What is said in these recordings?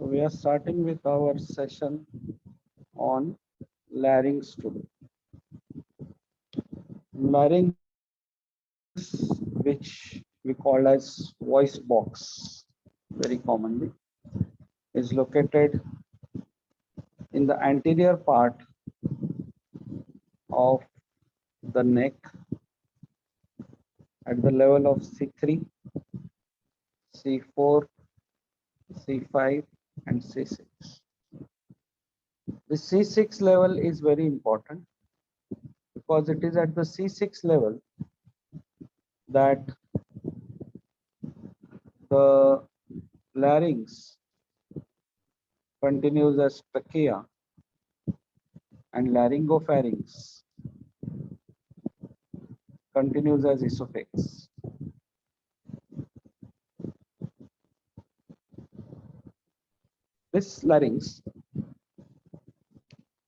So we are starting with our session on larynx today. Larynx, which we call as voice box very commonly, is located in the anterior part of the neck at the level of C3, C4, C5, and C6. The C6 level is very important because it is at the C6 level that the larynx continues as trachea and laryngopharynx continues as esophagus. This larynx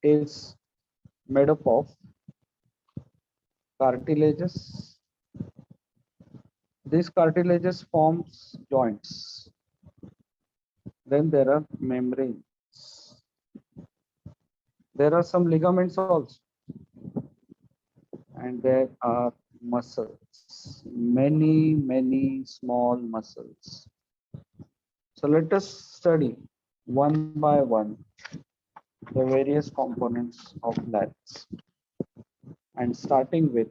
is made up of cartilages. These cartilages forms joints. Then there are membranes. There are some ligaments also. And there are muscles, many small muscles. So let us study one by one the various components of larynx, and starting with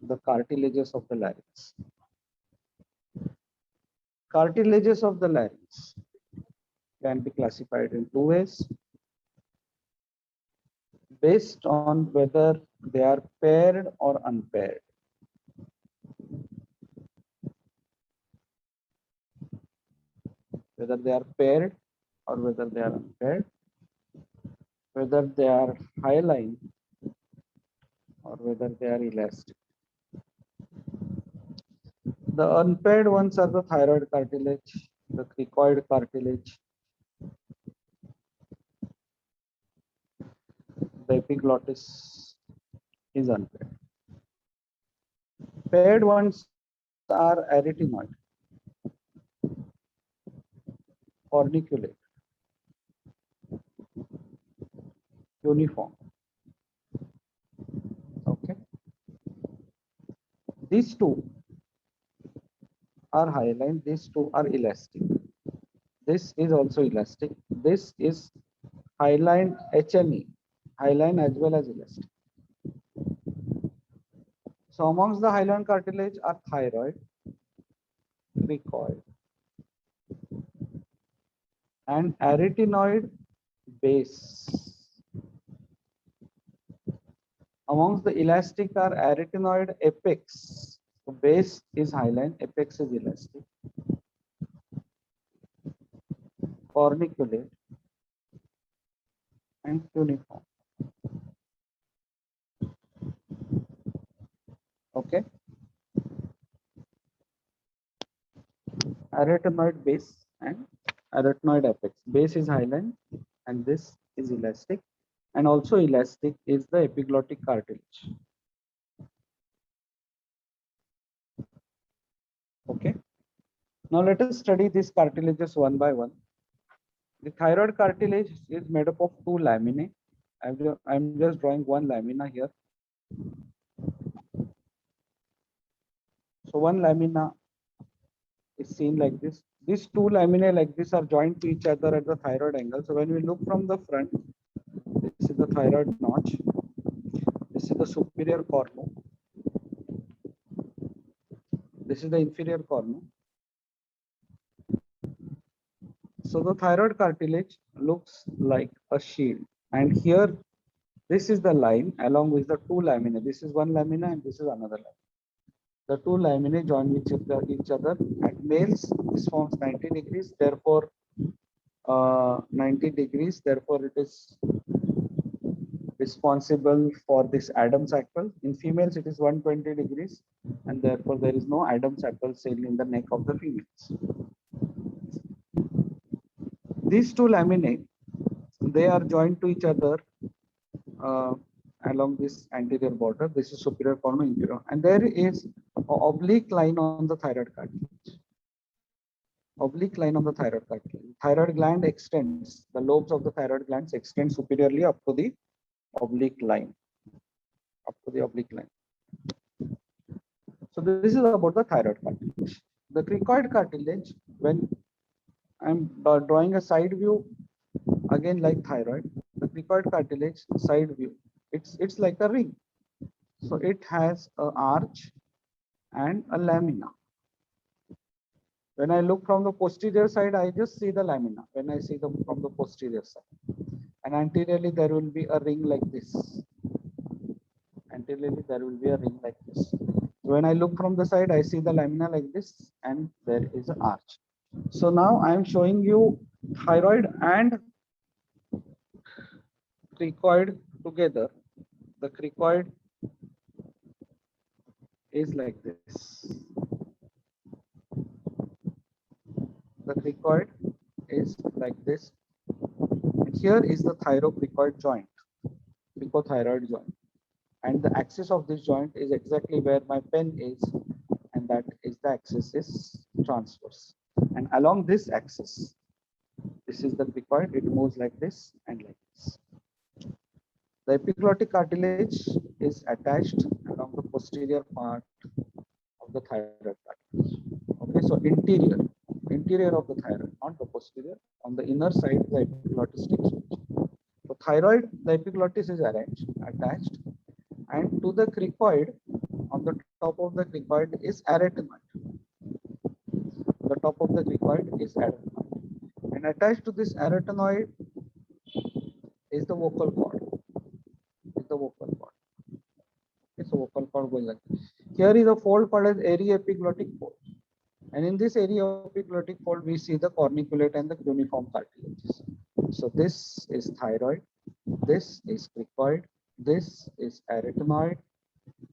the cartilages of the larynx. Cartilages of the larynx can be classified in two ways based on whether they are paired or unpaired. Whether they are paired or whether they are unpaired, whether they are hyaline or whether they are elastic. The unpaired ones are the thyroid cartilage, the cricoid cartilage, the epiglottis is unpaired. Paired ones are arytenoid, corniculate, uniform. Okay. These two are hyaline, these two are elastic. This is also elastic. This is hyaline HNE, hyaline as well as elastic. So amongst the hyaline cartilage are thyroid, cricoid, and arytenoid base. Amongst the elastic are arytenoid apex. So base is hyaline, apex is elastic. Corniculate and cuneiform. Okay. Arytenoid base and arytenoid apex. Base is hyaline and this is elastic, and also elastic is the epiglottic cartilage. Okay. Now let us study these cartilages one by one. The thyroid cartilage is made up of two laminae. I'm just drawing one lamina here. So one lamina is seen like this. These two laminae like this are joined to each other at the thyroid angle. So when we look from the front, this is the thyroid notch. This is the superior cornu. This is the inferior cornu. So the thyroid cartilage looks like a shield. And here, this is the line along with the two laminae. This is one lamina and this is another lamina. The two laminae join with each other. At males, this forms 90 degrees. Therefore, 90 degrees. Therefore, it is responsible for this Adam's apple. In females, it is 120 degrees, and therefore there is no Adam's apple cell in the neck of the females. These two laminae, they are joined to each other along this anterior border. This is superior cornu, inferior, and there is an oblique line on the thyroid cartilage. oblique line of the thyroid cartilage. Thyroid gland extends, the lobes of the thyroid glands extend superiorly up to the oblique line, up to the oblique line. So this is about the thyroid cartilage. The cricoid cartilage, when I'm drawing a side view, again like thyroid, the cricoid cartilage side view, it's like a ring. So it has an arch and a lamina. When I look from the posterior side, I just see the lamina. When I see them from the posterior side, and anteriorly there will be a ring like this. Anteriorly there will be a ring like this. When I look from the side, I see the lamina like this, and there is an arch. So now I am showing you thyroid and cricoid together. The cricoid is like this. The cricoid is like this. And here is the thyrocricoid joint, cricothyroid joint. And the axis of this joint is exactly where my pen is, and that is the axis is transverse. And along this axis, this is the cricoid, it moves like this and like this. The epiglottic cartilage is attached along the posterior part of the thyroid cartilage. Okay, so interior of the thyroid, not the posterior. On the inner side, the epiglottis takes place. So thyroid, the epiglottis is attached, and to the cricoid, on the top of the cricoid is arytenoid. The top of the cricoid is arytenoid, and attached to this arytenoid is the vocal cord. Is the vocal cord. Okay, so vocal cord goes like this. Here is a fold called as aryepiglottic fold. And in this aryepiglottic fold, we see the corniculate and the cuneiform cartilages. So this is thyroid, this is cricoid, this is arytenoid,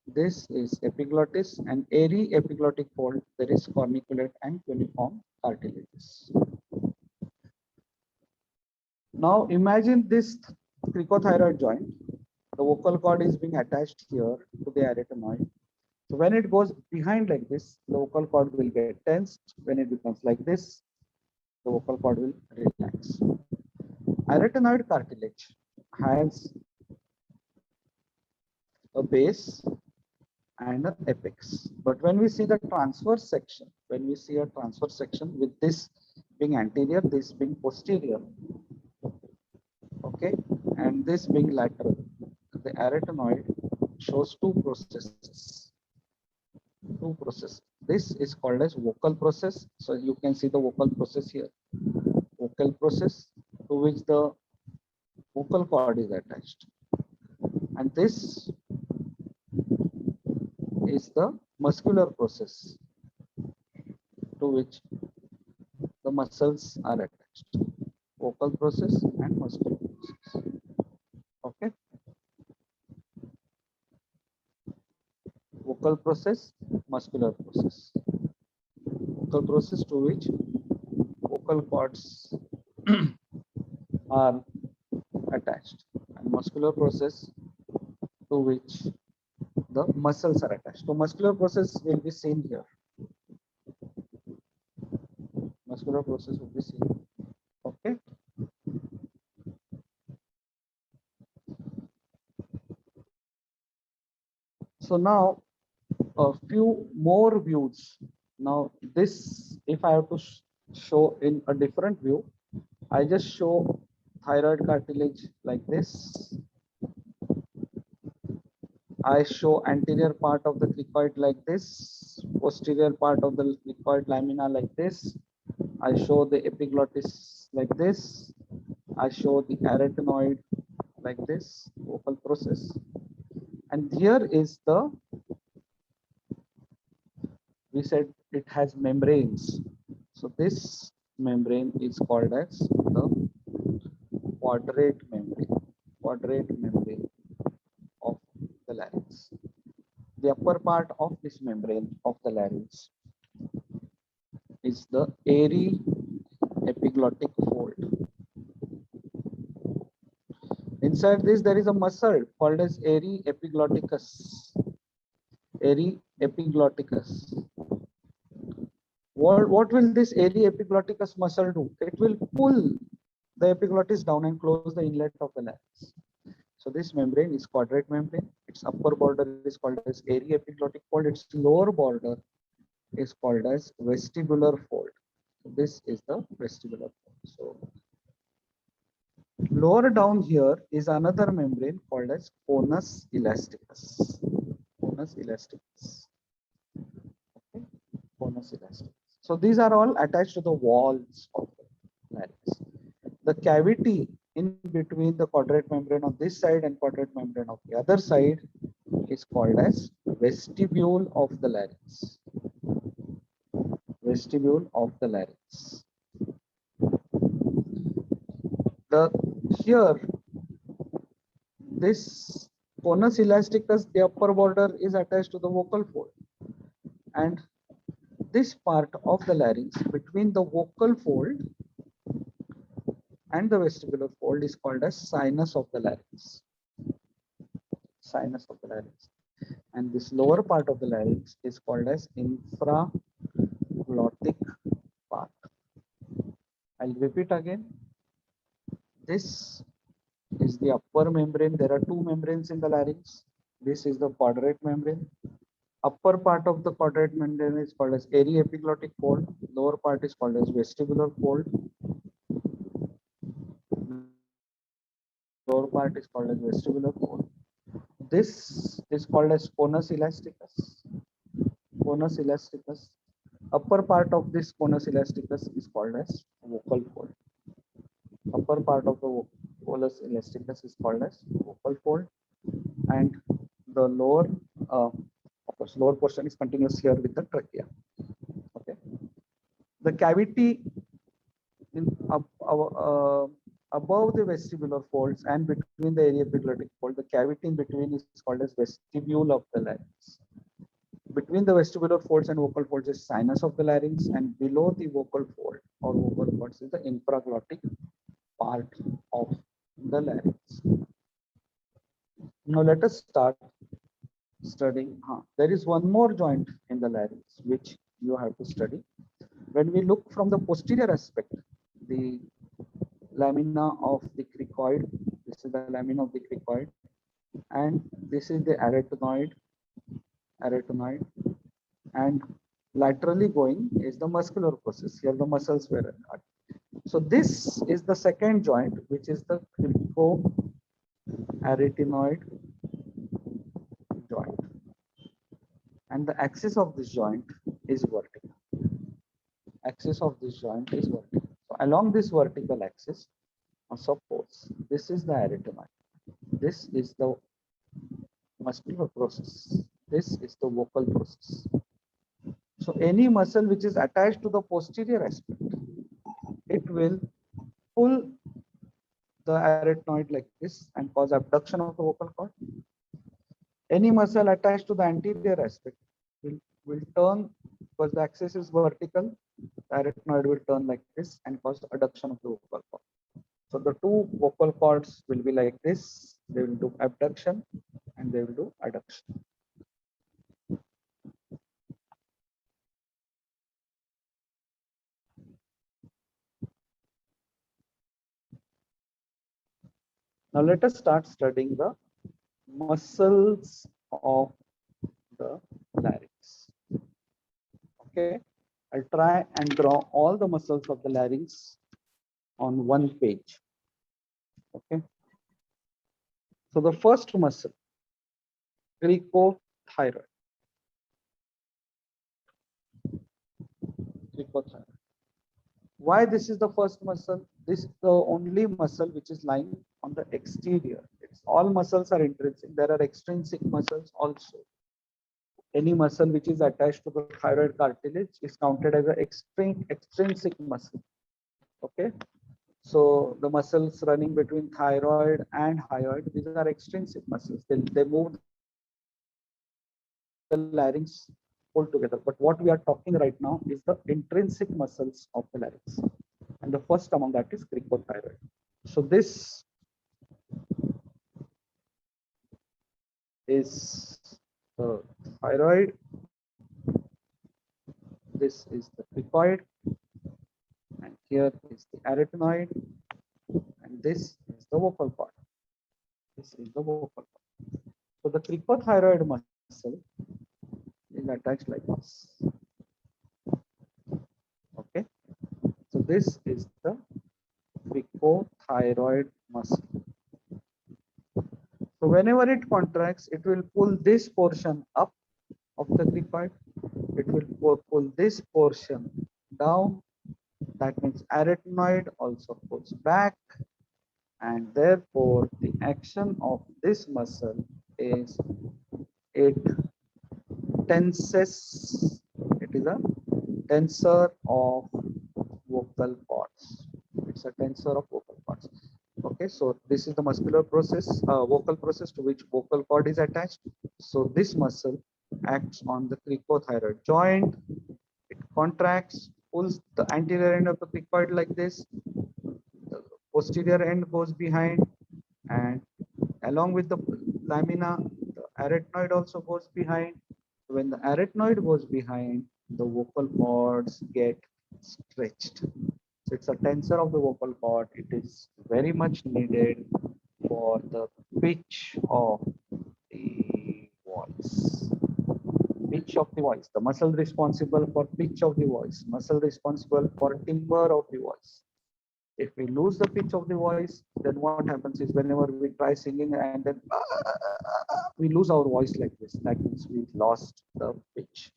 this is epiglottis, and aryepiglottic fold, there is corniculate and cuneiform cartilages. Now imagine this cricothyroid joint. The vocal cord is being attached here to the arytenoid. So when it goes behind like this, the vocal cord will get tensed. When it becomes like this, the vocal cord will relax. Arytenoid cartilage has a base and an apex. But when we see the transverse section, when we see a transverse section with this being anterior, this being posterior, okay, and this being lateral, the arytenoid shows two processes. This is called as vocal process. So you can see the vocal process here. Vocal process to which the vocal cord is attached. And this is the muscular process to which the muscles are attached. Vocal process and muscular process. Okay. Vocal process, muscular process. Vocal process to which vocal cords are attached, and muscular process to which the muscles are attached. So muscular process will be seen here. Muscular process will be seen. Okay. So now a few more views. Now this, if I have to show in a different view, I just show thyroid cartilage like this. I show anterior part of the cricoid like this, posterior part of the cricoid lamina like this. I show the epiglottis like this. I show the arytenoid like this, vocal process. And here is the, we said it has membranes. So this membrane is called as the quadrate membrane of the larynx. The upper part of this membrane of the larynx is the airy epiglottic fold. Inside this, there is a muscle called as airy epiglotticus. Airy epiglotticus. What will this area epiglotticus muscle do? It will pull the epiglottis down and close the inlet of the larynx. So this membrane is quadrate membrane. Its upper border is called as area epiglottic fold. Its lower border is called as vestibular fold. So this is the vestibular fold. So lower down here is another membrane called as conus elasticus. Conus elasticus. Okay. Conus elasticus. So these are all attached to the walls of the larynx. The cavity in between the quadrate membrane on this side and quadrate membrane of the other side is called as vestibule of the larynx. Vestibule of the larynx. The here this conus elasticus, the upper border is attached to the vocal fold, and this part of the larynx between the vocal fold and the vestibular fold is called as sinus of the larynx. Sinus of the larynx. And this lower part of the larynx is called as infraglottic part. I'll repeat again. This is the upper membrane. There are two membranes in the larynx. This is the quadrate membrane. Upper part of the quadrate membrane is called as area epiglottic fold. Lower part is called as vestibular fold. Lower part is called as vestibular fold. This is called as conus elasticus. Conus elasticus. Upper part of this conus elasticus is called as vocal fold. Upper part of the conus elasticus is called as vocal fold, and the lower, of course, lower portion is continuous here with the trachea. Okay. The cavity in above the vestibular folds and between the area epiglottic fold, the cavity in between is called as vestibule of the larynx. Between the vestibular folds and vocal folds is sinus of the larynx, and below the vocal fold or vocal cords is the infraglottic part of the larynx. Now let us start studying. There is one more joint in the larynx which you have to study. When we look from the posterior aspect, the lamina of the cricoid, this is the lamina of the cricoid, and this is the arytenoid, and laterally going is the muscular process. Here the muscles were cut. So this is the second joint, which is the cricoarytenoid joint, and the axis of this joint is vertical. Axis of this joint is vertical. So along this vertical axis, suppose this is the arytenoid, this is the muscular process, this is the vocal process. So any muscle which is attached to the posterior aspect, it will pull the arytenoid like this and cause abduction of the vocal cord. Any muscle attached to the anterior aspect will turn, because the axis is vertical, the arytenoid will turn like this and cause adduction of the vocal cord. So the two vocal cords will be like this. They will do abduction and they will do adduction. Now let us start studying the muscles of the larynx. Okay, I'll try and draw all the muscles of the larynx on one page. Okay, so the first muscle, cricothyroid. Why this is the first muscle? This is the only muscle which is lying on the exterior. All muscles are intrinsic. There are extrinsic muscles also. Any muscle which is attached to the thyroid cartilage is counted as an extrinsic muscle. Okay. So the muscles running between thyroid and hyoid, these are extrinsic muscles. They move the larynx altogether. But what we are talking right now is the intrinsic muscles of the larynx. And the first among that is cricothyroid. So this is the thyroid. This is the cricoid, and here is the arytenoid, and this is the vocal cord. This is the vocal cord. So the cricothyroid muscle is attached like this. Okay. So this is the cricothyroid muscle. So whenever it contracts, it will pull this portion up of the cricoid. It will pull this portion down. That means arytenoid also pulls back, and therefore the action of this muscle is it tenses. It is a tensor of vocal cords. It's a tensor of vocal cords. Okay, so this is the muscular process, vocal process to which vocal cord is attached. So this muscle acts on the cricothyroid joint. It contracts, pulls the anterior end of the cricoid like this. The posterior end goes behind, and along with the lamina, the arytenoid also goes behind. When the arytenoid goes behind, the vocal cords get stretched. So it's a tensor of the vocal cord. It is very much needed for the pitch of the voice. Pitch of the voice, the muscle responsible for pitch of the voice, muscle responsible for timbre of the voice. If we lose the pitch of the voice, then what happens is whenever we try singing and then we lose our voice like this, that means we lost the pitch.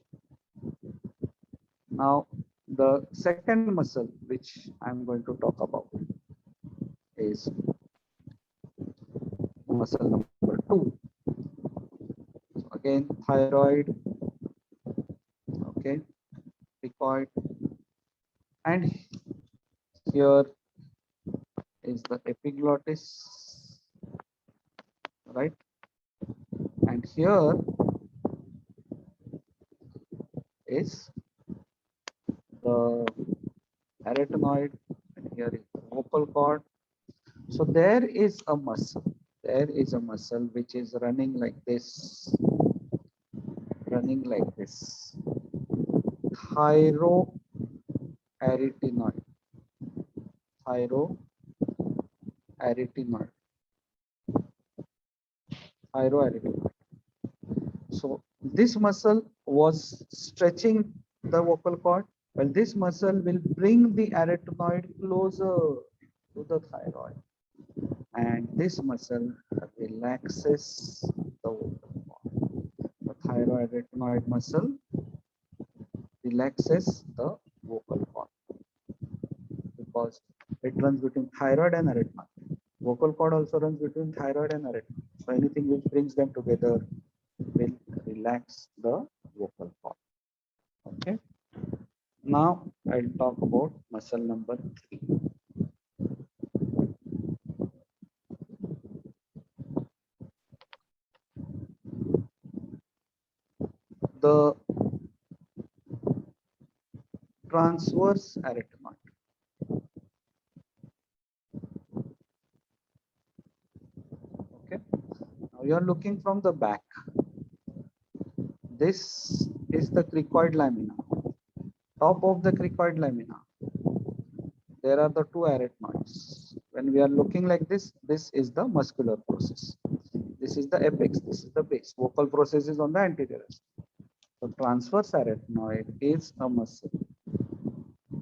Now, the second muscle which I'm going to talk about is muscle number 2. So again, thyroid, okay, cricoid, and here is the epiglottis, right? And here is the arytenoid, and here is the vocal cord. So there is a muscle. There is a muscle which is running like this, running like this. Thyroarytenoid. Thyroarytenoid. Thyroarytenoid. So this muscle was stretching the vocal cord. Well, this muscle will bring the arytenoid closer to the thyroid, and this muscle relaxes the vocal cord. The thyroarytenoid muscle relaxes the vocal cord because it runs between thyroid and arytenoid. Vocal cord also runs between thyroid and arytenoid. So anything which brings them together will relax the vocal cord. Okay. Now I'll talk about muscle number 3. The transverse arytenoid. Okay. Now you are looking from the back. This is the cricoid lamina. Top of the cricoid lamina, there are the 2 arytenoids. When we are looking like this is the muscular process. This is the apex, this is the base. Vocal process is on the anterior. So transverse arytenoid is a muscle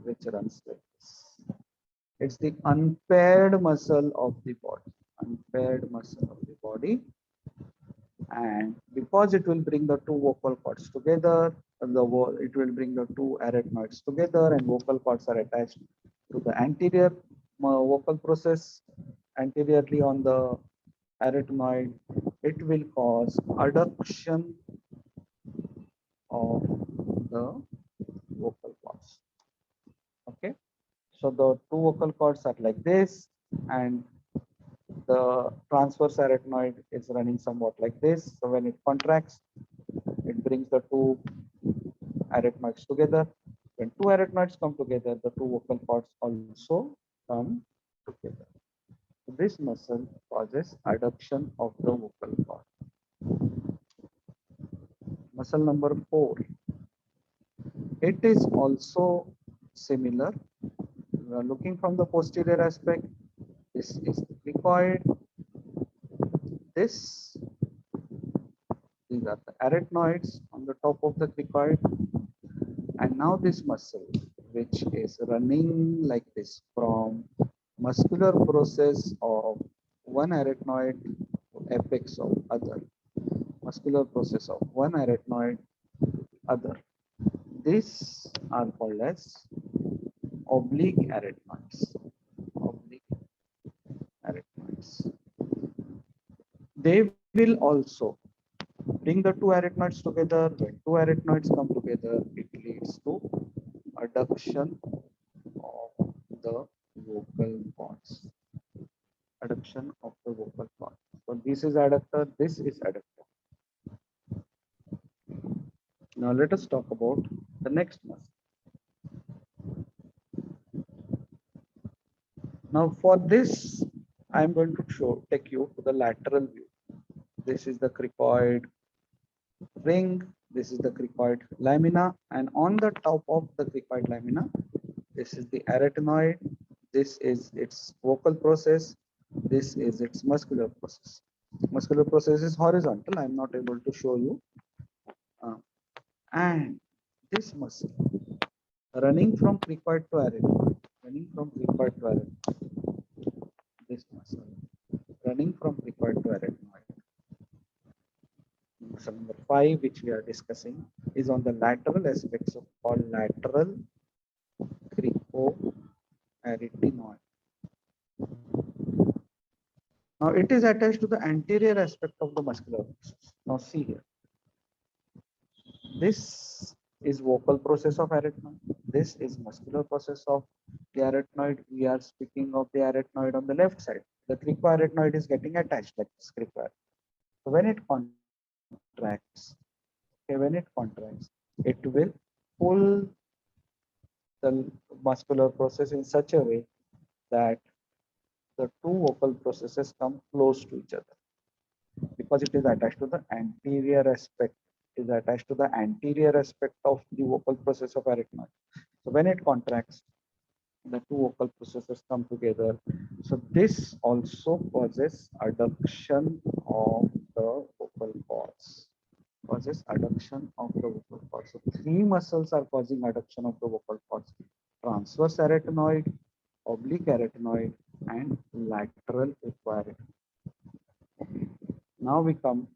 which runs like this. It's the unpaired muscle of the body. Unpaired muscle of the body. And because it will bring the 2 vocal cords together, it will bring the 2 arytenoids together, and vocal cords are attached to the anterior vocal process anteriorly on the arytenoid. It will cause adduction of the vocal cords. Okay, so the 2 vocal cords are like this, and the transverse arytenoid is running somewhat like this. So when it contracts, it brings the 2 arytenoids together. When 2 arytenoids come together, the 2 vocal cords also come together. So this muscle causes adduction of the vocal cord. Muscle number 4. It is also similar. We are looking from the posterior aspect. This is the cricoid. This, these are the arytenoids on the top of the cricoid. And now this muscle, which is running like this from muscular process of one arytenoid to apex of other, muscular process of one arytenoid to other. These are called as oblique arytenoids. Oblique arytenoids. They will also bring the two arytenoids together. When two arytenoids come together, it leads to adduction of the vocal cords. Adduction of the vocal cord. So this is adductor, this is adductor. Now let us talk about the next muscle. Now for this, I am going to take you to the lateral view. This is the cricoid ring, this is the cricoid lamina, and on the top of the cricoid lamina, this is the arytenoid, this is its vocal process, this is its muscular process. Muscular process is horizontal, I am not able to show you. And this muscle running from cricoid to arytenoid, running from cricoid to arytenoid, this muscle running from cricoid to arytenoid. Muscle number 5, which we are discussing, is on the lateral aspects of called lateral cricoarytenoid. Now it is attached to the anterior aspect of the muscular process. Now see here. This is vocal process of arytenoid. This is muscular process of the arytenoid. We are speaking of the arytenoid on the left side. The cricoarytenoid is getting attached like this cricoid. So when it contracts, it will pull the muscular process in such a way that the two vocal processes come close to each other because it is attached to the anterior aspect. Is attached to the anterior aspect of the vocal process of arytenoid. So when it contracts, the two vocal processes come together. So this also causes adduction of the vocal cords. Causes adduction of the vocal cords. So three muscles are causing adduction of the vocal cords: transverse arytenoid, oblique arytenoid, and lateral cricoarytenoid. Okay. Now we come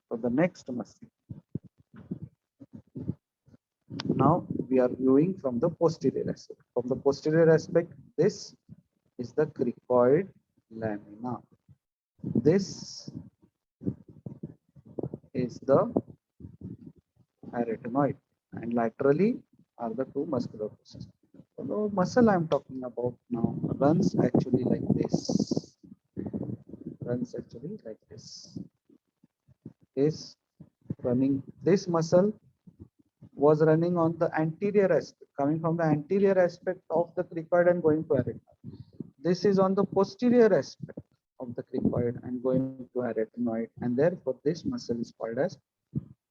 to the next muscle. Now we are viewing from the posterior aspect. From the posterior aspect, this is the cricoid lamina. This is the arytenoid, and laterally are the two muscular processes. So the muscle I am talking about now runs actually like this. Runs actually like this. Is running. This muscle was running on the anterior aspect, coming from the anterior aspect of the cricoid and going to arytenoid. This is on the posterior aspect of the cricoid and going to arytenoid, and therefore this muscle is called as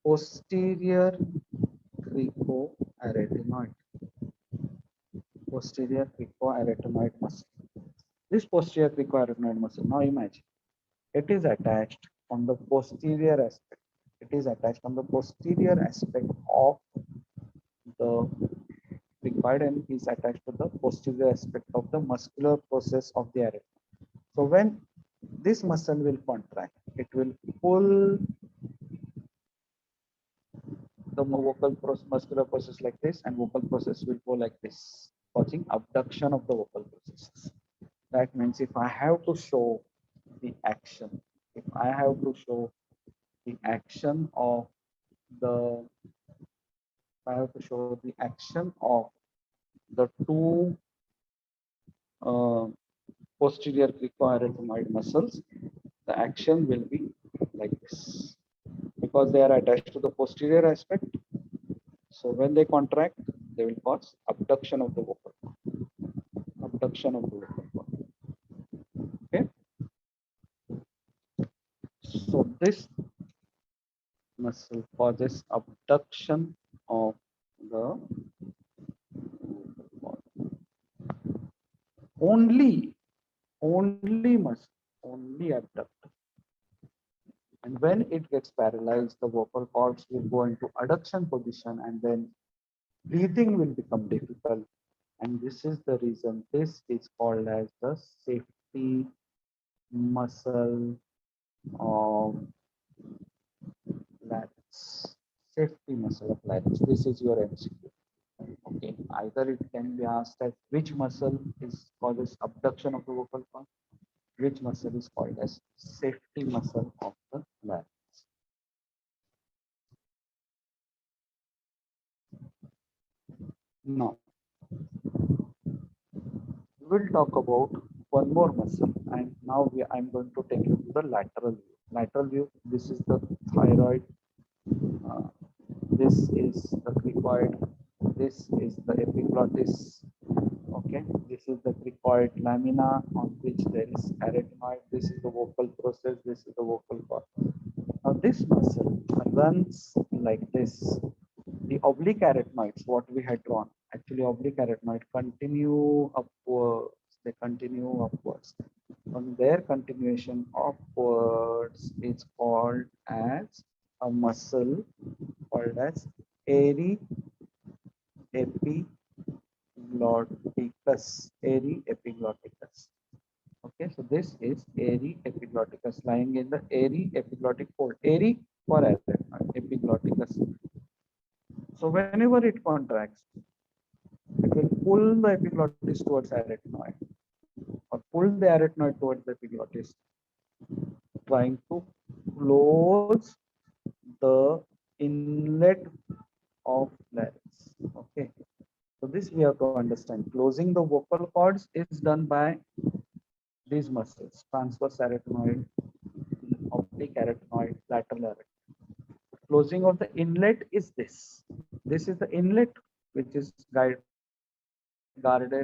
posterior cricoarytenoid. Posterior cricoarytenoid muscle. This posterior cricoarytenoid muscle, now imagine, it is attached on the posterior aspect. It is attached on the posterior aspect of the cricoid and is attached to the posterior aspect of the muscular process of the arytenoid. So when this muscle will contract, it will pull the muscular process like this, and vocal process will go like this, causing abduction of the vocal processes. That means if I have to show the action, if I have to show the action of the, I have to show the action of the two posterior cricoarytenoid muscles, the action will be like this because they are attached to the posterior aspect. So when they contract, they will cause abduction of the vocal cord. Abduction of the vocal cord. Okay. So this muscle causes abduction of the only muscle, only abductor. And when it gets paralyzed, the vocal cords will go into adduction position, and then breathing will become difficult. And this is the reason this is called as the safety muscle of larynx. Safety muscle of larynx. This is your MCQ. Okay. Either it can be asked as which muscle is causes abduction of the vocal cord, which muscle is called as safety muscle of the larynx. Now, we'll talk about one more muscle, and now I'm going to take you to the lateral view. Lateral view, this is the thyroid, uh, this is the cricoid, this is the epiglottis, okay, this is the cricoid lamina on which there is arytenoid, this is the vocal process, this is the vocal cord. Now this muscle runs like this. The oblique arytenoids, what we had drawn, actually oblique arytenoid continue upwards, they continue upwards. On their continuation upwards is called as a muscle called as airy epiglotticus. Airy epiglotticus. Okay, so this is airy epiglotticus lying in the airy epiglottic fold. Airy for arytenoid, epiglotticus. So whenever it contracts, it will pull the epiglottis towards arytenoid or pull the arytenoid towards the epiglottis, trying to close the inlet of larynx. Okay, so this we have to understand. Closing the vocal cords is done by these muscles: transverse arytenoid, oblique arytenoid, lateral arytenoid. Closing of the inlet is this. This is the inlet which is guarded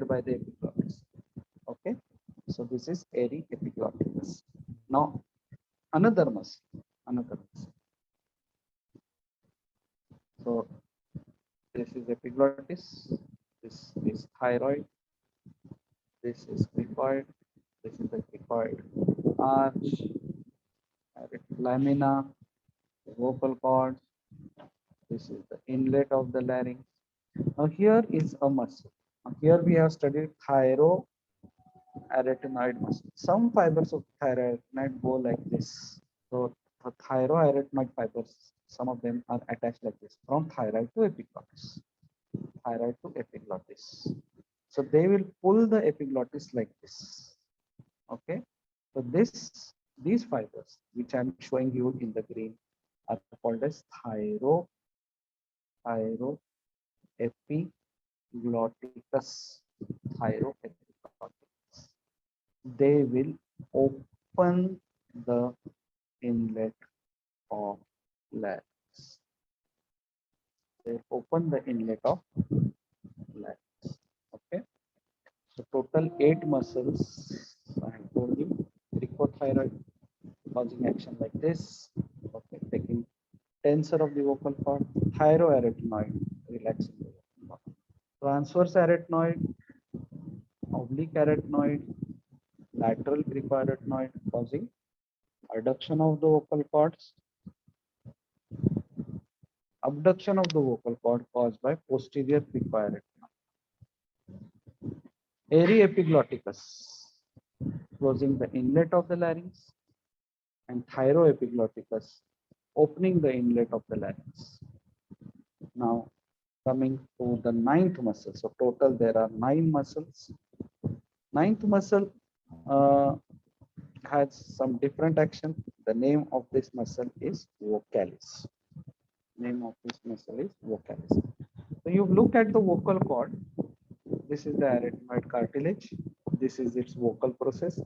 by the epiglottis. Okay, so this is airy epiglotticus. Now another muscle, another muscle. So this is epiglottis, this is thyroid, this is cricoid, this is the cricoid arch, lamina, vocal cords, this is the inlet of the larynx. Now here is a muscle. Now here we have studied thyroarytenoid muscle. Some fibers of thyroarytenoid go like this. So the thyroarytenoid fibers, some of them are attached like this from thyroid to epiglottis. Thyroid to epiglottis. So they will pull the epiglottis like this. Okay. So these fibers, which I'm showing you in the green, are called as thyroepiglotticus. Thyroepiglotticus. They will open the inlet of larynx. They open the inlet of larynx. Okay. So total 8 muscles. I have told you. Cricothyroid causing action like this. Okay, taking tensor of the vocal cord. Thyroarytenoid relaxing the vocal cord. Transverse arytenoid, oblique arytenoid, lateral cricoarytenoid causing adduction of the vocal cords. Abduction of the vocal cord caused by posterior cricoarytenoid. Airy epiglotticus closing the inlet of the larynx, and thyroepiglotticus opening the inlet of the larynx. Now coming to the ninth muscle. So total there are 9 muscles. Ninth muscle has some different action. The name of this muscle is vocalis. Name of this muscle is vocalis. So you look at the vocal cord. This is the arytenoid cartilage. This is its vocal process.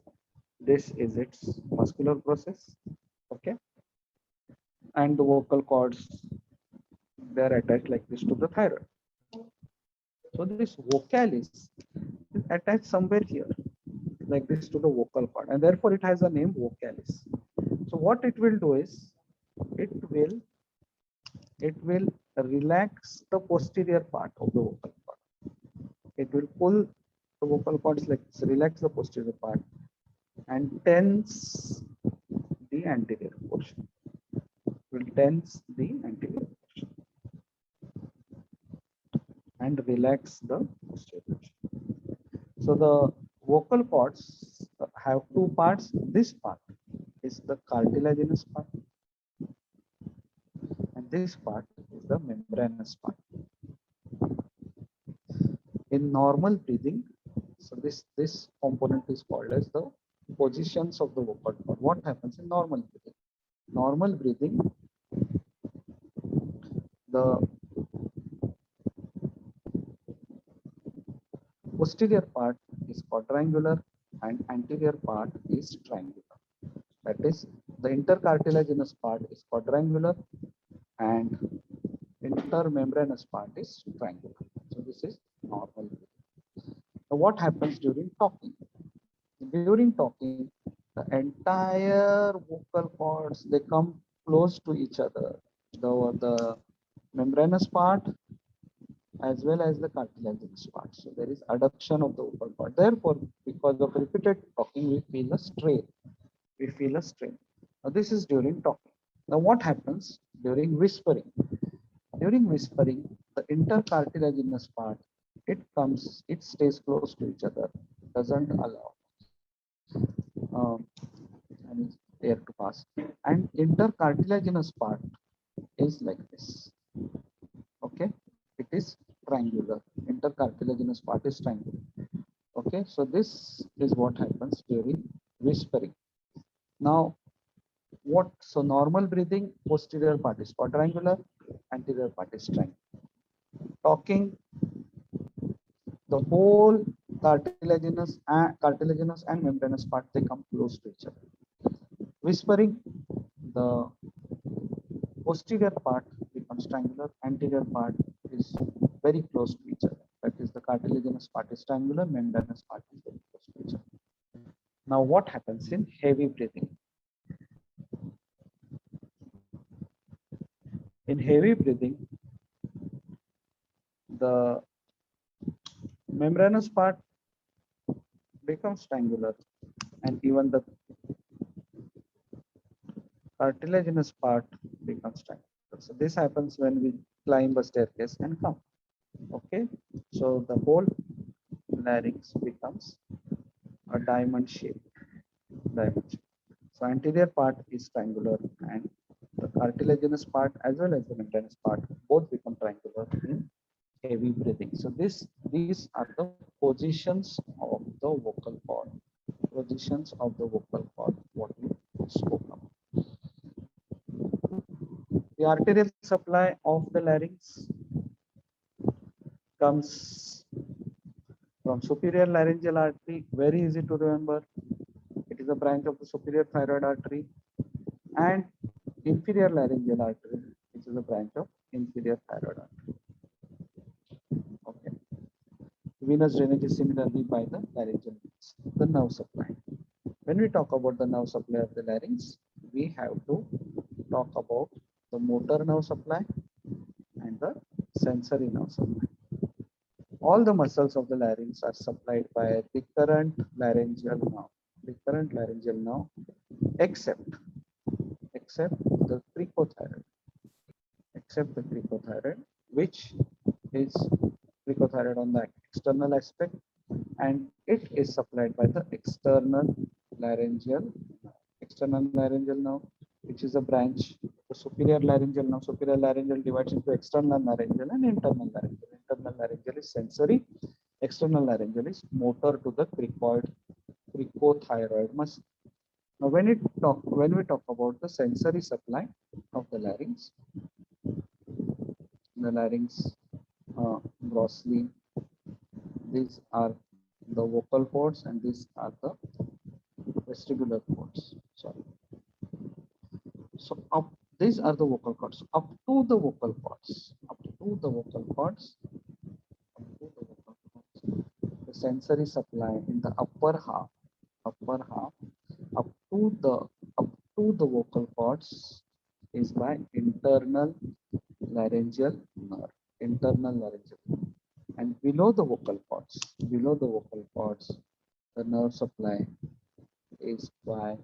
This is its muscular process. Okay. And the vocal cords, they are attached like this to the thyroid. So this vocalis is attached somewhere here, like this to the vocal cord, and therefore it has a name vocalis. So what it will do is, it will relax the posterior part of the vocal cord. It will pull The vocal cords like this, relax the posterior part and tense the anterior portion. Will tense the anterior portion and relax the posterior portion. So the vocal cords have two parts. This part is the cartilaginous part, and this part is the membranous part. In normal breathing, so this component is called as the positions of the vocal cord. What happens in normal breathing? Normal breathing, the posterior part is quadrangular and anterior part is triangular. That is, the intercartilaginous part is quadrangular and intermembranous part is triangular. So this is normal. So what happens during talking? During talking, the entire vocal cords they come close to each other. The membranous part as well as the cartilaginous part. So there is adduction of the vocal cord. Therefore, because of repeated talking, we feel a strain. We feel a strain. Now this is during talking. Now what happens during whispering? During whispering, the intercartilaginous part, it stays close to each other, doesn't allow any air to pass. And intercartilaginous part is like this. Okay, it is triangular. Intercartilaginous part is triangular. Okay, so this is what happens during whispering. Now, so normal breathing, posterior part is quadrangular, anterior part is triangular. Talking, the whole cartilaginous and membranous part they come close to each other. Whispering, the posterior part becomes triangular, anterior part is very close to each other. That is, the cartilaginous part is triangular, membranous part is very close to each other. Now, what happens in heavy breathing? In heavy breathing, the membranous part becomes triangular, and even the cartilaginous part becomes triangular. So this happens when we climb a staircase and come. Okay, so the whole larynx becomes a diamond shape. So anterior part is triangular and the cartilaginous part as well as the membranous part both become triangular in heavy breathing. So these are the positions of the vocal cord. Positions of the vocal cord, what we spoke about. The arterial supply of the larynx comes from superior laryngeal artery, very easy to remember. It is a branch of the superior thyroid artery, and inferior laryngeal artery, which is a branch of inferior thyroid artery. Okay. Venous drainage is similarly by the laryngeal veins. The nerve supply. When we talk about the nerve supply of the larynx, we have to talk about the motor nerve supply and the sensory nerve supply. All the muscles of the larynx are supplied by recurrent laryngeal nerve. Recurrent laryngeal nerve, except the cricothyroid. Except the cricothyroid, which is cricothyroid on the external aspect, and it is supplied by the external laryngeal nerve, which is a branch. The superior laryngeal nerve, superior laryngeal divides into external laryngeal and internal laryngeal. Internal laryngeal is sensory, external laryngeal is motor to the cricothyroid muscle. Now, when we talk about the sensory supply of the larynx grossly, these are the vocal cords and these are the vestibular cords. Sorry. So these are the vocal cords. Up to the vocal cords, the sensory supply in the upper half, up to the vocal cords is by internal laryngeal nerve. And below the vocal cords, the nerve supply is by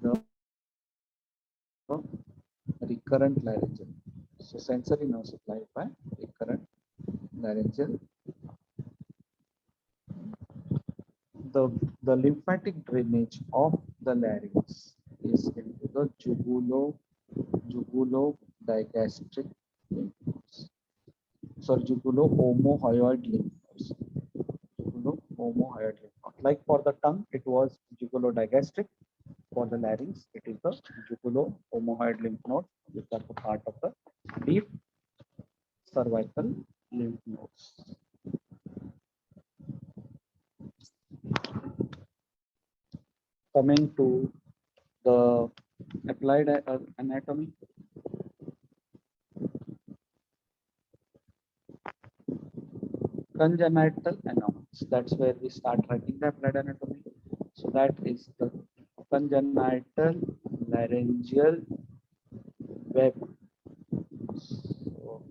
the recurrent laryngeal. So sensory nerve supply by recurrent laryngeal. The lymphatic drainage of the larynx is into the jugulo-digastric lymph nodes. Sorry, jugulo-omohyoid lymph nodes. Jugulo-omohyoid lymph node. Like for the tongue, it was jugulo-digastric. For the larynx, it is the jugulo-omohyoid lymph node, which are the part of the deep cervical lymph nodes. Coming to the applied anatomy, congenital anomalies. That's where we start writing the applied anatomy. So that is the congenital laryngeal web. So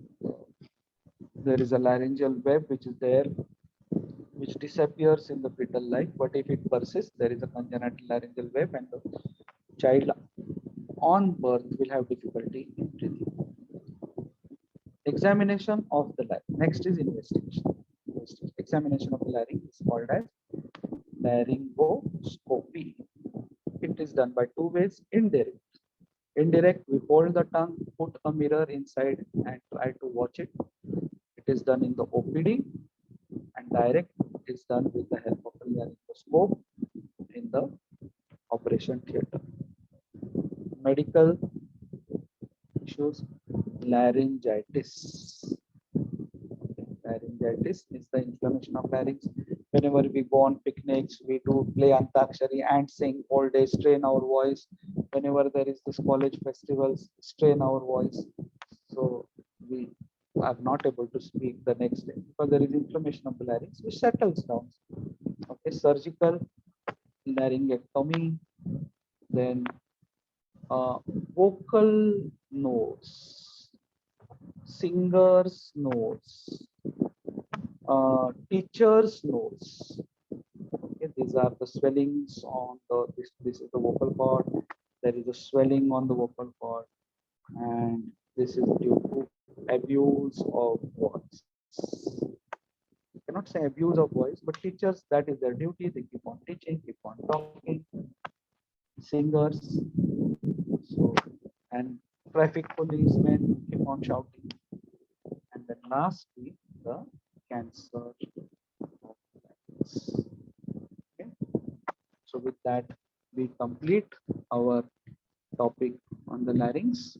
there is a laryngeal web which is there, which disappears in the fetal life, but if it persists, there is a congenital laryngeal web, and the child on birth will have difficulty in breathing. Examination of the larynx. Next is investigation. Examination of the larynx is called as laryngoscopy. It is done by two ways. Indirect, we hold the tongue, put a mirror inside and try to watch it. It is done in the OPD, and direct is done with the help of the laryngoscope in the operation theater. Medical issues, laryngitis. Laryngitis is the inflammation of larynx. Whenever we go on picnics, we do play Antakshari and sing all day, strain our voice. Whenever there is this college festivals, strain our voice. So we are not able to speak the next day because there is inflammation of the larynx which settles down. Okay, surgical laryngectomy, then vocal nodes, singer's nodes, teacher's nodes. Okay, these are the swellings on the this is the vocal cord. There is a swelling on the vocal cord, and this is due to abuse of voice. You cannot say abuse of voice, but teachers, that is their duty. They keep on teaching, keep on talking. Singers, so, and traffic policemen keep on shouting. And then lastly, the cancer of larynx. Okay. So with that, we complete our topic on the larynx.